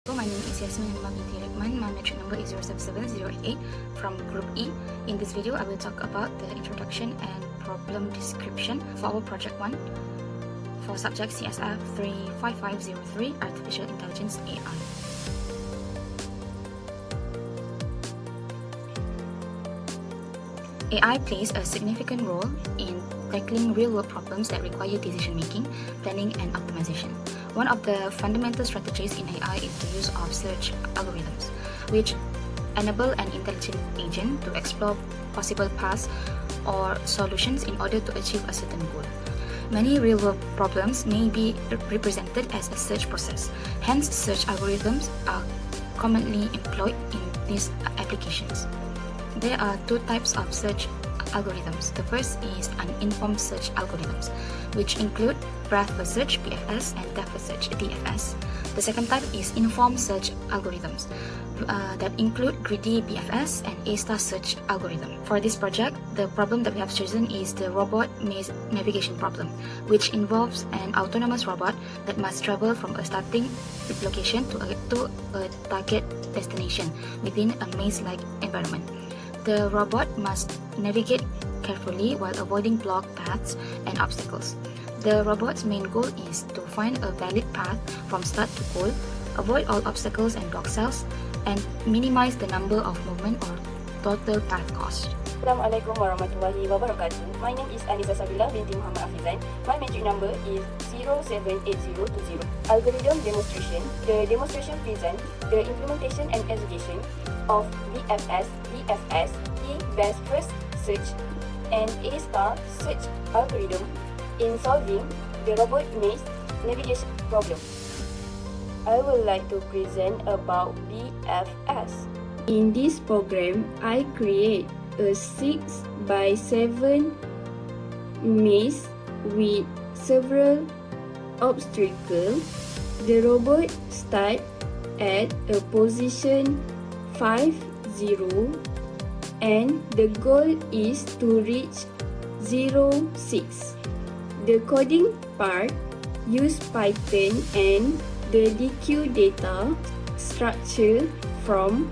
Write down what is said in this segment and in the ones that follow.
My name is Yasmin binti Rekman. My metric number is 077088 from Group E. In this video, I will talk about the introduction and problem description for our Project 1 for subject CSF35503 Artificial Intelligence AI. AI plays a significant role in tackling real-world problems that require decision-making, planning, and optimization. One of the fundamental strategies in AI is the use of search algorithms, which enable an intelligent agent to explore possible paths or solutions in order to achieve a certain goal. Many real-world problems may be represented as a search process. Hence, search algorithms are commonly employed in these applications. There are two types of search algorithms. The first is uninformed search algorithms, which include breadth first search (BFS) and depth first search (DFS). The second type is informed search algorithms that include greedy BFS and A-star search algorithm. For this project, the problem that we have chosen is the robot maze navigation problem, which involves an autonomous robot that must travel from a starting location to a target destination within a maze-like environment. The robot must navigate carefully while avoiding blocked paths and obstacles. The robot's main goal is to find a valid path from start to goal, avoid all obstacles and block cells, and minimize the number of movement or total path cost. Assalamualaikum warahmatullahi wabarakatuh. My name is Anissa Sabila binti Muhammad Afizan. My metric number is 078020. Algorithm demonstration. The demonstration presents the implementation and execution of BFS, DFS, E-best first search, and A-star search algorithm in solving the robot maze navigation problem. I would like to present about BFS. In this program, I create a 6x7 maze with several obstacles. The robot starts at a position 50 and the goal is to reach 06. The coding part use Python and the DQ data structure from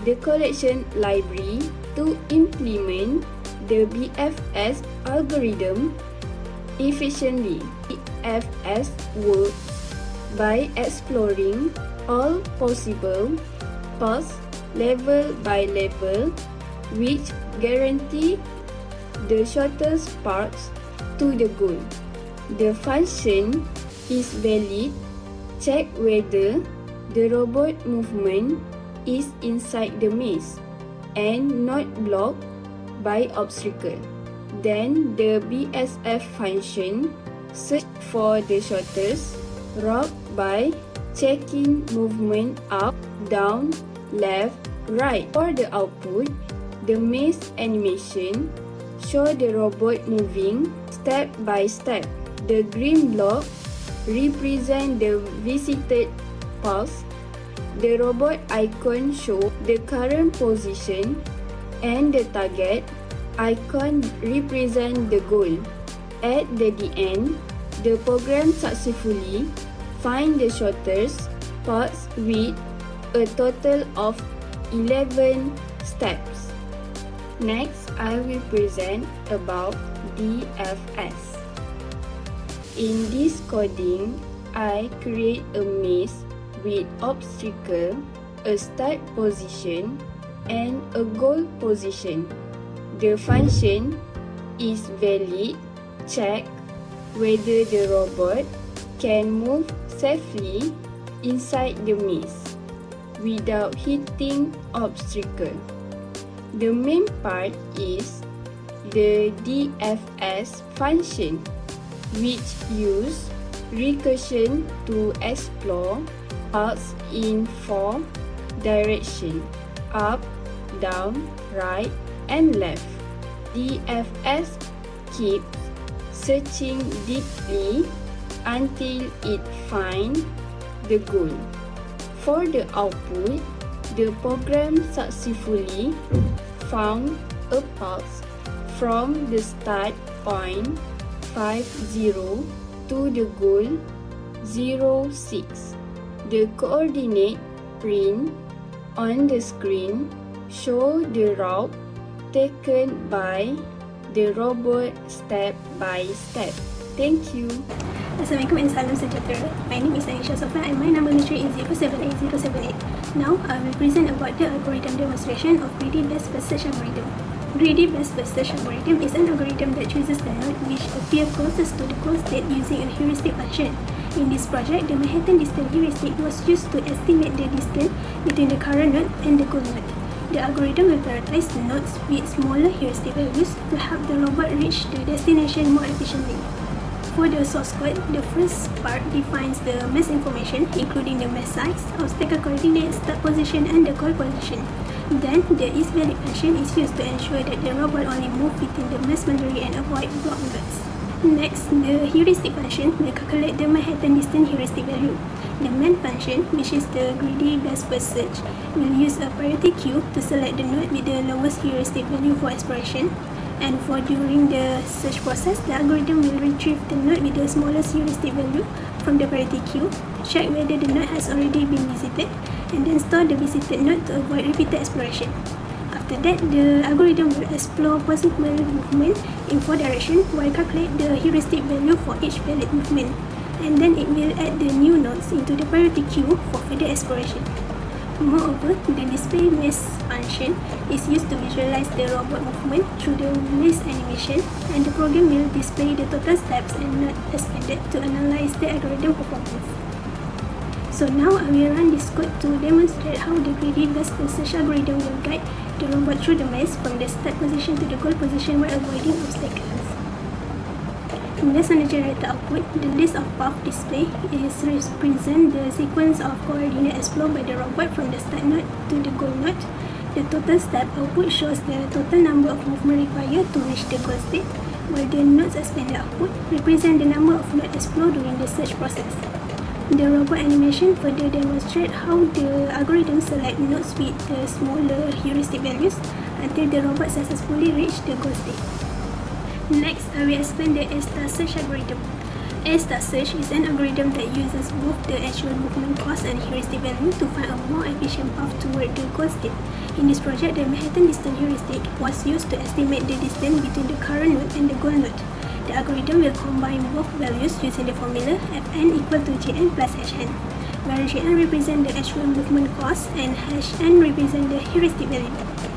the collection library to implement the BFS algorithm efficiently. BFS works by exploring all possible paths level by level, which guarantee the shortest paths to the goal. The function is valid. Check whether the robot movement is inside the maze and not blocked by obstacle. Then the BSF function search for the shortest route by checking movement up, down, left, right. For the output, the maze animation show the robot moving step by step. The green block represent the visited path. The robot icon show the current position and the target icon represent the goal. At the end, the program successfully find the shortest path with a total of 11 steps. Next, I will present about DFS. In this coding, I create a maze with obstacle, a start position, and a goal position. The function is valid. Check whether the robot can move safely inside the maze without hitting obstacle. The main part is the DFS function, which use recursion to explore paths in 4 directions: up, down, right, and left. DFS keeps searching deeply until it finds the goal. For the output, the program successfully found a path from the start point 50 to the goal 06. The coordinate Print on the screen show the route taken by the robot step by step. Thank you. Assalamualaikum and salam sejahtera. My name is Aisha Sofia and my number matric is 078078. Now, I will present about the algorithm demonstration of greedy best first search algorithm. Greedy best first search algorithm is an algorithm that chooses the node which appear closest to the goal state using a heuristic function. In this project, the Manhattan distance heuristic was used to estimate the distance between the current node and the goal node. The algorithm will prioritize the nodes with smaller heuristic values to help the robot reach the destination more efficiently. For the source code, the first part defines the mesh information, including the mesh size, obstacle coordinates, start position, and the goal position. Then, the isValid function is used to ensure that the robot only moves within the mesh boundary and avoid block nodes. Next, the heuristic function will calculate the Manhattan distance heuristic value. The main function, which is the greedy best first search, will use a priority queue to select the node with the lowest heuristic value for exploration. And for during the search process, the algorithm will retrieve the node with the smallest heuristic value from the priority queue, check whether the node has already been visited, and then store the visited node to avoid repeated exploration. After that, the algorithm will explore possible movement in 4 directions while calculate the heuristic value for each valid movement, and then it will add the new nodes into the priority queue for further exploration. Moreover, the display mesh function is used to visualize the robot movement through the mesh animation, and the program will display the total steps and not expanded to analyze the algorithm performance. So now I will run this code to demonstrate how the greedy best first search algorithm will guide the robot through the mesh from the start position to the goal position while avoiding obstacles. Based on the generated output, the list of path display is represent the sequence of coordinates explored by the robot from the start node to the goal node. The total step output shows the total number of movement required to reach the goal state, while the nodes expanded output represent the number of nodes explored during the search process. The robot animation further demonstrates how the algorithm select nodes with the smaller heuristic values until the robot successfully reached the goal state. Next, I will explain the A-star search algorithm. A-star search is an algorithm that uses both the actual movement cost and heuristic value to find a more efficient path toward the goal state. In this project, the Manhattan distance heuristic was used to estimate the distance between the current node and the goal node. The algorithm will combine both values using the formula Fn equal to Gn plus Hn, where Gn represents the actual movement cost and Hn represents the heuristic value.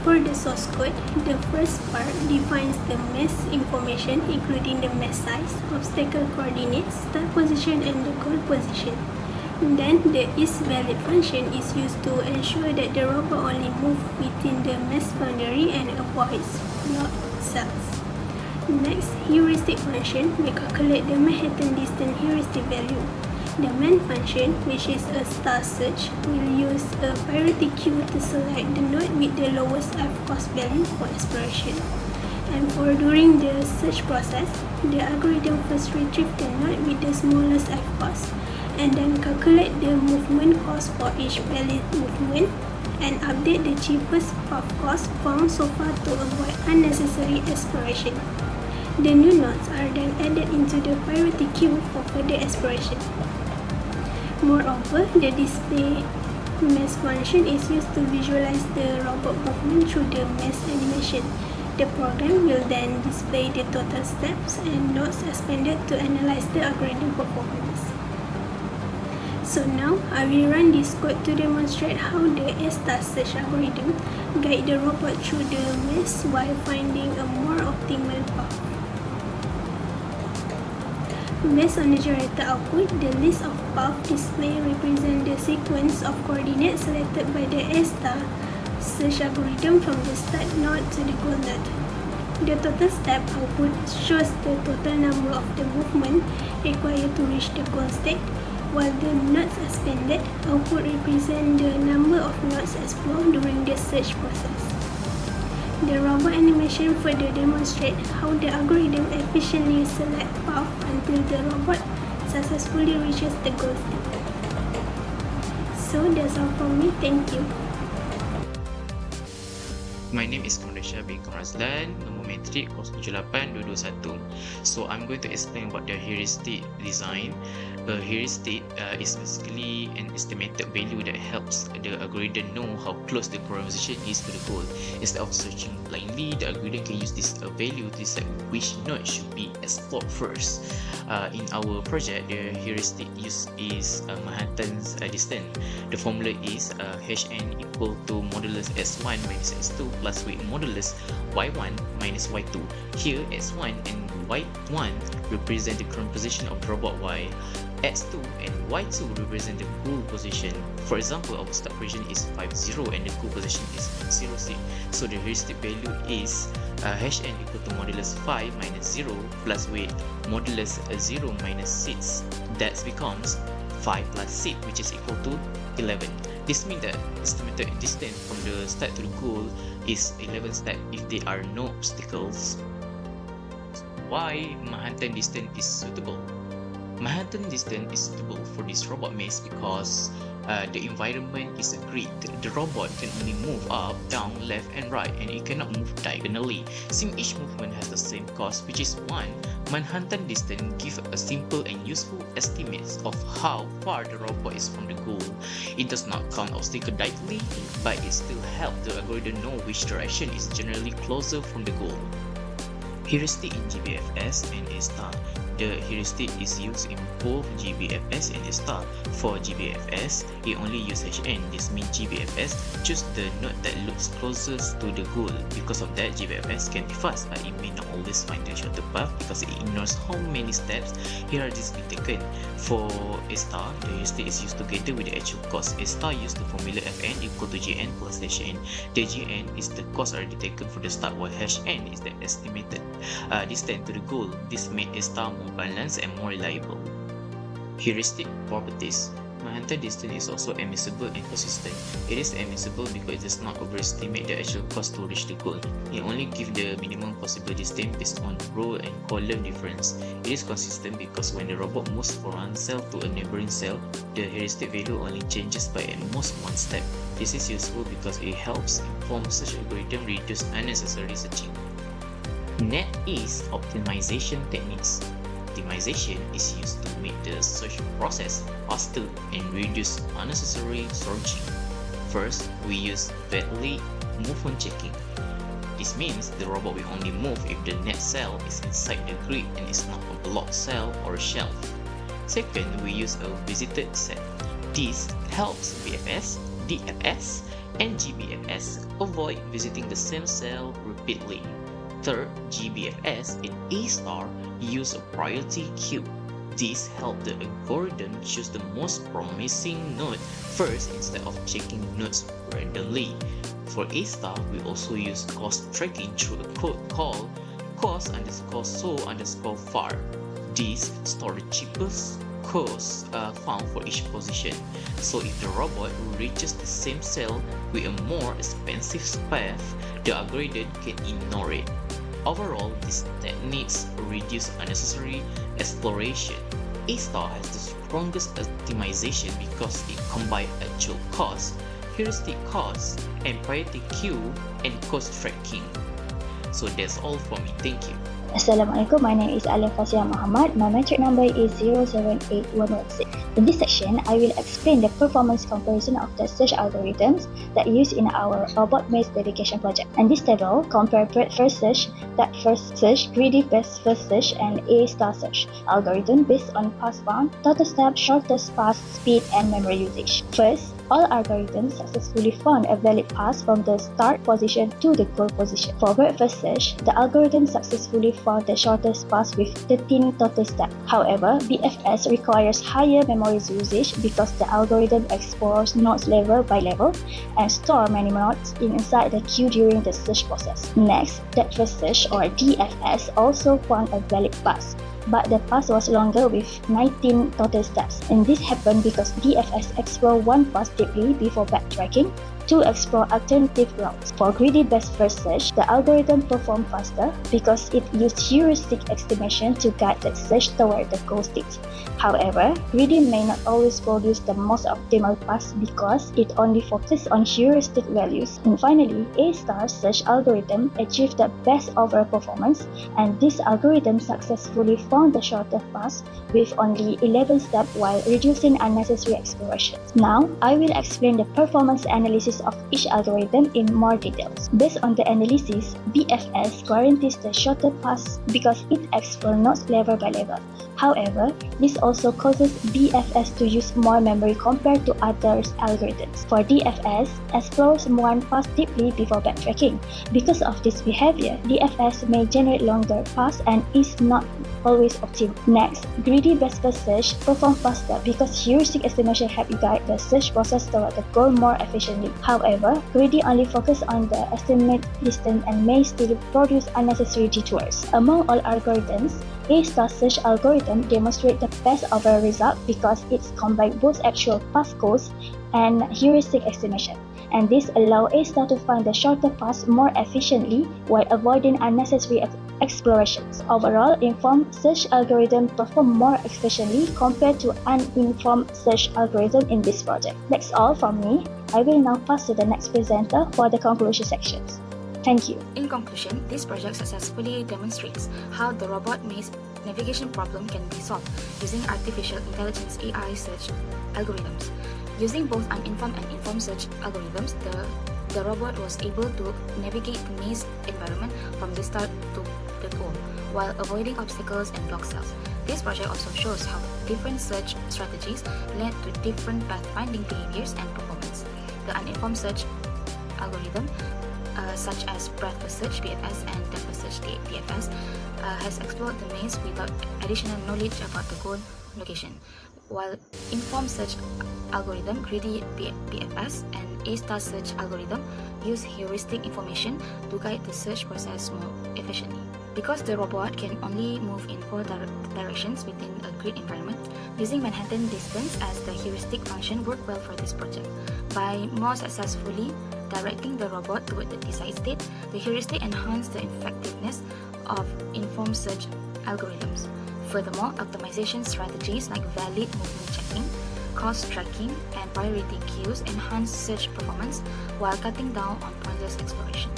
For the source code, the first part defines the mesh information, including the mesh size, obstacle coordinates, start position, and the goal position. Then, the isValid function is used to ensure that the robot only moves within the mesh boundary and avoids block cells. Next, heuristic function will calculate the Manhattan distance heuristic value. The main function, which is a star search, will use a priority queue to select the node with the lowest F-cost value for exploration. And for during the search process, the algorithm first retrieves the node with the smallest F-cost, and then calculate the movement cost for each valid movement, and update the cheapest path cost found so far to avoid unnecessary exploration. The new nodes are then added into the priority queue for further exploration. Moreover, the display mesh function is used to visualize the robot movement through the mesh animation. The program will then display the total steps and nodes expanded to analyze the algorithm performance. So now, I will run this code to demonstrate how the A-star search algorithm guide the robot through the mesh while finding a more optimal path. Based on the generated output, the list of path display represents the sequence of coordinates selected by the A-star search algorithm from the start node to the goal node. The total step output shows the total number of the movement required to reach the goal state, while the nodes expanded output represents the number of nodes explored during the search process. The robot animation further demonstrates how the algorithm efficiently selects path until the robot successfully reaches the goal state. So that's all from me. Thank you. My name is Kamresha bin Kamrazlan, nombor metrik 078-221. So I'm going to explain about the heuristic design. A heuristic is basically an estimated value that helps the algorithm know how close the conversation is to the goal. Instead of searching blindly, the algorithm can use this value to decide which node should be explored first. In our project, the heuristic use is Manhattan's distance. The formula is Hn equal to modulus S1 minus S2 plus weight modulus Y1 minus Y2. Here, S1 and Y1 represent the current position of the robot, while X2 and Y2 represent the goal position. For example, our start position is 50 and the goal position is 06. So the heuristic value is Hn equal to modulus 5 minus 0 plus weight modulus 0 minus 6. That becomes 5 plus 6, which is equal to 11. This means that estimated distance from the start to the goal is 11 steps if there are no obstacles. Why Manhattan distance is suitable? Manhattan distance is suitable for this robot maze because the environment is a grid. The robot can only move up, down, left and right, and it cannot move diagonally. Since each movement has the same cost, which is 1, Manhattan distance gives a simple and useful estimate of how far the robot is from the goal. It does not count obstacles directly, but it still helps the algorithm know which direction is generally closer from the goal. Heuristic in GBFS and A*. The heuristic is used in both GBFS and A*. For GBFS, it only uses Hn. This means GBFS choose the node that looks closest to the goal. Because of that, GBFS can be fast, but it may not always find the shorter path because it ignores how many steps here are be taken. For A*, the heuristic is used together with the actual cost. A* used the formula Fn equal to Jn plus Hn. The Jn is the cost already taken for the start, while Hn is the estimated distance to the goal. This makes A* more balanced and more reliable. Heuristic properties. Manhattan distance is also admissible and consistent. It is admissible because it does not overestimate the actual cost to reach the goal. It only gives the minimum possible distance based on row and column difference. It is consistent because when the robot moves from one cell to a neighboring cell, the heuristic value only changes by at most one step. This is useful because it helps inform search algorithm reduce unnecessary searching. NetEase optimization techniques. Optimization is used to make the search process faster and reduce unnecessary searching. First, we use valid movement checking. This means the robot will only move if the net cell is inside the grid and is not a blocked cell or shelf. Second, we use a visited set. This helps BFS, DFS, and GBFS avoid visiting the same cell repeatedly. Third, GBFS and A* use a priority queue. This helps the algorithm choose the most promising node first instead of checking nodes randomly. For A*, we also use cost tracking through a code called cost_so_far. This stores the cheapest cost found for each position. So if the robot reaches the same cell with a more expensive path, the algorithm can ignore it. Overall, these techniques reduce unnecessary exploration. A* has the strongest optimization because it combines actual cost, heuristic cost, and priority queue and cost tracking. So that's all from me. Thank you. Assalamualaikum, my name is Alif Fasiyah Muhammad. My metric number is 078116. In this section, I will explain the performance comparison of the search algorithms that used in our robot maze dedication project. And this table compare breadth first search, depth first search, greedy best first search, and A* search algorithm based on pass found, total step, shortest pass, speed, and memory usage. First, all algorithms successfully found a valid pass from the start position to the goal position. For breadth first search, the algorithm successfully found the shortest pass with 13 total steps. However, BFS requires higher memory usage because the algorithm explores nodes level by level and store many nodes inside the queue during the search process. Next, depth first search or DFS also found a valid pass, but the pass was longer with 19 total steps. And this happened because DFS explored one pass deeply before backtracking to explore alternative routes. For greedy best first search, the algorithm performed faster because it used heuristic estimation to guide the search toward the goal state. However, greedy may not always produce the most optimal path because it only focuses on heuristic values. And finally, A-star search algorithm achieved the best overall performance, and this algorithm successfully found the shorter path with only 11 steps while reducing unnecessary exploration. Now, I will explain the performance analysis of each algorithm in more details. Based on the analysis, BFS guarantees the shorter path because it explores nodes level by level. However, this also causes BFS to use more memory compared to other algorithms. For DFS, explores one path deeply before backtracking. Because of this behavior, DFS may generate longer paths and is not always optimal. Next, greedy best first search performs faster because heuristic estimation help guide the search process toward the goal more efficiently. However, greedy only focuses on the estimate distance and may still produce unnecessary detours. Among all algorithms, A-star search algorithm demonstrates the best overall result because it combines both actual path goals and heuristic estimation, and this allows A-star to find the shorter path more efficiently while avoiding unnecessary explorations. Overall, informed search algorithm perform more efficiently compared to uninformed search algorithm in this project. That's all from me. I will now pass to the next presenter for the conclusion sections. Thank you. In conclusion, this project successfully demonstrates how the robot maze navigation problem can be solved using artificial intelligence AI search algorithms. Using both uninformed and informed search algorithms, the robot was able to navigate the maze environment from the start to the goal, while avoiding obstacles and block cells. This project also shows how different search strategies led to different pathfinding behaviors and performance. The uninformed search algorithm, such as breadth first search (BFS) and depth first search (DFS), has explored the maze without additional knowledge about the goal location, while informed search algorithm, greedy BFS, and A-star search algorithm use heuristic information to guide the search process more efficiently. Because the robot can only move in 4 directions within a grid environment, using Manhattan distance as the heuristic function worked well for this project. By more successfully directing the robot toward the desired state, the heuristic enhanced the effectiveness of informed search algorithms. Furthermore, optimization strategies like valid movement checking, cost tracking, and priority queues enhance search performance while cutting down on pointless exploration.